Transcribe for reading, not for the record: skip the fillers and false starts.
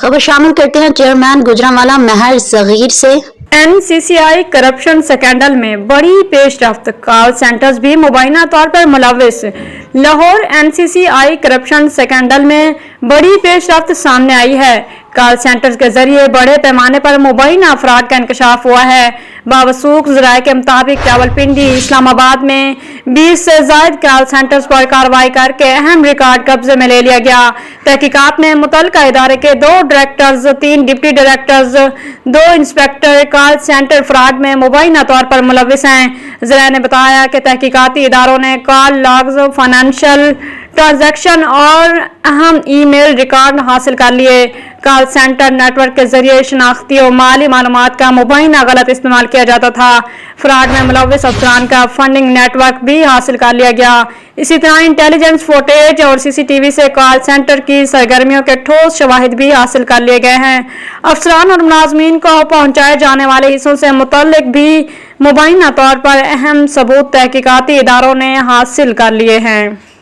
खबर शामिल करते हैं चेयरमैन गुजरांवाला महर सगीर से। NCCI करप्शन स्कैंडल में बड़ी पेशरफ्त, कॉल सेंटर्स भी मुबैना तौर पर मुलव्विस। लाहौर NCCI करप्शन स्कैंडल में बड़ी पेशरफ्त सामने आई है। कॉल सेंटर्स के जरिए बड़े पैमाने पर मुबैना फ्रॉड का इंकशाफ हुआ है। बावसूख ज़राए के मुताबिक रावलपिंडी, इस्लामाबाद में 20 से ज़ायद कॉल सेंटर्स पर कार्रवाई करके अहम रिकॉर्ड कब्जे में ले लिया गया। तहकीकात में मुतल्लिका इदारे के 2 directors, 3 deputy directors, 2 inspector call centre fraud में मुबैना तौर पर मुलव्विस हैं। ज़राए ने बताया कि तहकीकाती इदारों ने कॉल लॉग्स, फाइनेंशियल ट्रांजैक्शन और अहम ईमेल रिकॉर्ड हासिल कर लिए। कॉल सेंटर नेटवर्क के जरिए शनाख्ती और माली मालूमात का मुबैना गलत इस्तेमाल किया जाता था। फ्रॉड में मुलव्विस अफसरान का फंडिंग नेटवर्क भी हासिल कर लिया गया। इसी तरह इंटेलिजेंस फुटेज और CCTV से कॉल सेंटर की सरगर्मियों के ठोस शवाहिद भी हासिल कर लिए गए हैं। अफसरान और मुलाजमीन को पहुंचाए जाने वाले हिस्सों से मुतल्लिक भी मुबैना तौर पर अहम सबूत तहकीकाती इदारों ने हासिल कर लिए हैं।